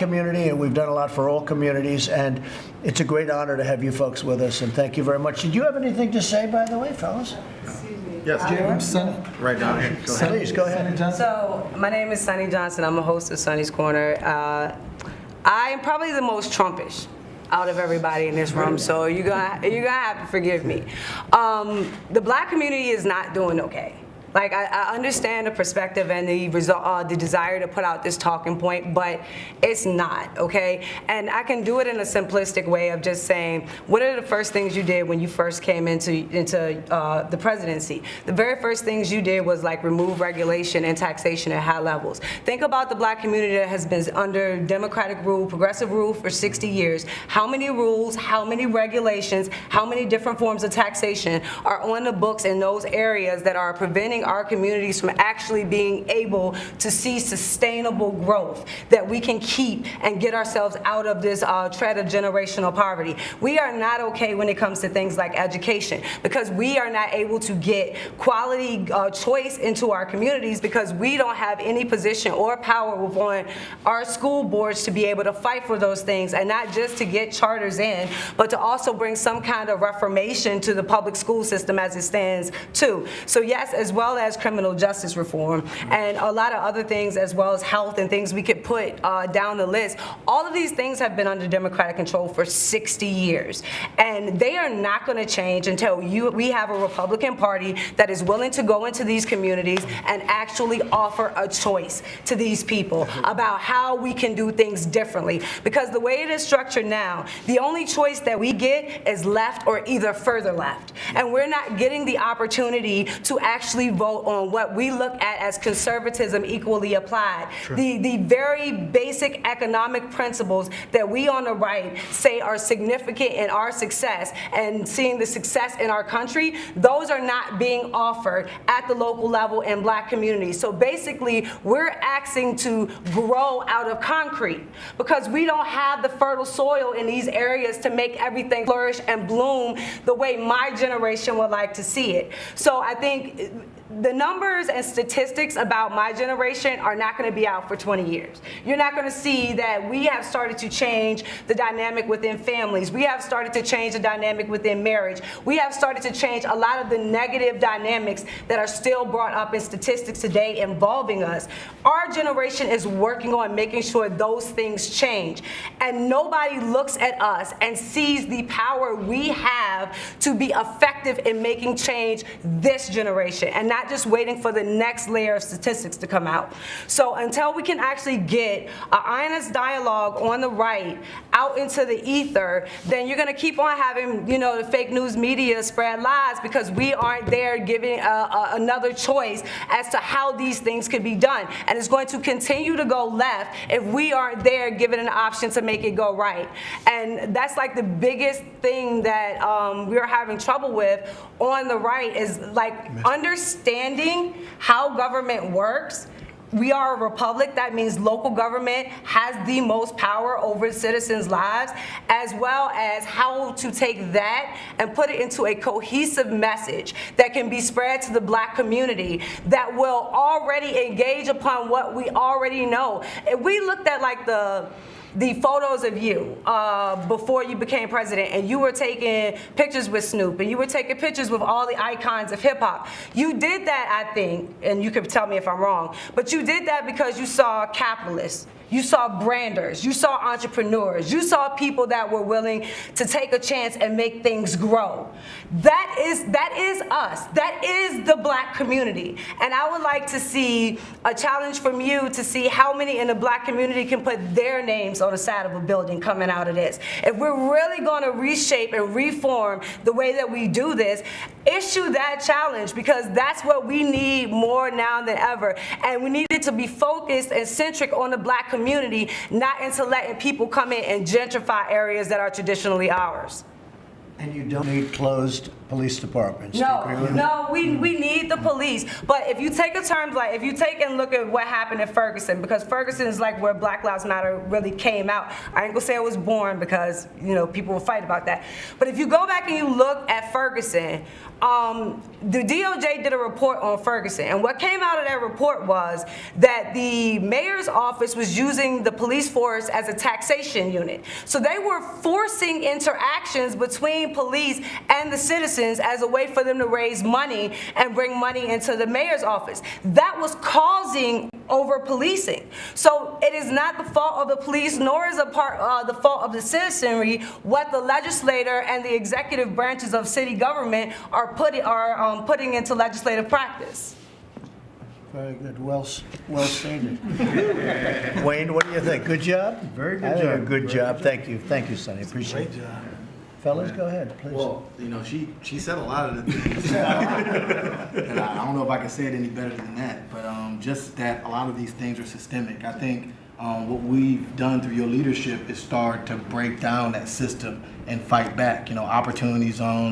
community, and we've done a lot for all communities, and it's a great honor to have you folks with us, and thank you very much. Did you have anything to say, by the way, fellas? Yes, right down here. Go ahead. Please, go ahead. So, my name is Sonny Johnson. I'm a host of Sonny's Corner. I am probably the most Trumpish out of everybody in this room, so you're gonna have to forgive me. The black community is not doing okay. Like, I understand the perspective and the desire to put out this talking point, but it's not, okay? And I can do it in a simplistic way of just saying, what are the first things you did when you first came into the presidency? The very first things you did was like remove regulation and taxation at high levels. Think about the black community that has been under Democratic rule, progressive rule for 60 years. How many rules, how many regulations, how many different forms of taxation are on the books in those areas that are preventing our communities from actually being able to see sustainable growth that we can keep and get ourselves out of this tread of generational poverty? We are not okay when it comes to things like education, because we are not able to get quality choice into our communities because we don't have any position or power on our school boards to be able to fight for those things, and not just to get charters in, but to also bring some kind of reformation to the public school system as it stands too. So yes, as well as criminal justice reform and a lot of other things, as well as health and things we could put down the list. All of these things have been under Democratic control for 60 years, and they are not going to change until we have a Republican Party that is willing to go into these communities and actually offer a choice to these people about how we can do things differently. Because the way it is structured now, the only choice that we get is left or either further left, and we're not getting the opportunity to actually vote on what we look at as conservatism equally applied. The very basic economic principles that we on the right say are significant in our success and seeing the success in our country, those are not being offered at the local level in black communities. So basically, we're asking to grow out of concrete because we don't have the fertile soil in these areas to make everything flourish and bloom the way my generation would like to see it. So I think the numbers and statistics about my generation are not going to be out for 20 years. You're not going to see that we have started to change the dynamic within families. We have started to change the dynamic within marriage. We have started to change a lot of the negative dynamics that are still brought up in statistics today involving us. Our generation is working on making sure those things change. And nobody looks at us and sees the power we have to be effective in making change this generation, and not just waiting for the next layer of statistics to come out. So until we can actually get an honest dialogue on the right out into the ether, then you're going to keep on having, the fake news media spread lies because we aren't there giving another choice as to how these things could be done. And it's going to continue to go left if we aren't there giving an option to make it go right. And that's like the biggest thing that we're having trouble with on the right is like understanding how government works. We are a republic. That means local government has the most power over citizens' lives, as well as how to take that and put it into a cohesive message that can be spread to the black community that will already engage upon what we already know. If we looked at like the photos of you before you became president, and you were taking pictures with Snoop, and you were taking pictures with all the icons of hip-hop. You did that, I think, and you could tell me if I'm wrong, but you did that because you saw capitalists. You saw branders, you saw entrepreneurs, you saw people that were willing to take a chance and make things grow. That is us. That is the black community. And I would like to see a challenge from you to see how many in the black community can put their names on the side of a building coming out of this. If we're really going to reshape and reform the way that we do this, issue that challenge, because that's what we need more now than ever. And we need it to be focused and centric on the black community, not into letting people come in and gentrify areas that are traditionally ours. And you don't need closed police departments. Do you agree with me? No, we need the police. But if you take a term like, if you take and look at what happened in Ferguson, because Ferguson is like where Black Lives Matter really came out. I ain't gonna say it was born because, you know, people will fight about that. But if you go back and you look at Ferguson, the DOJ did a report on Ferguson. And what came out of that report was that the mayor's office was using the police force as a taxation unit. So they were forcing interactions between police and the citizens as a way for them to raise money and bring money into the mayor's office. That was causing over-policing. So it is not the fault of the police, nor is the fault of the citizenry what the legislator and the executive branches of city government are putting into legislative practice. Very good. Well stated. Wayne, what do you think? Good job? Very good I think job. a good job. Thank you. Thank you, Sonny. Appreciate it. Great job. Fellas, go ahead, please. Well, you know, she said a lot of the things. And I don't know if I can say it any better than that, but just that a lot of these things are systemic. I think what we've done through your leadership is start to break down that system and fight back. You know, opportunity zones,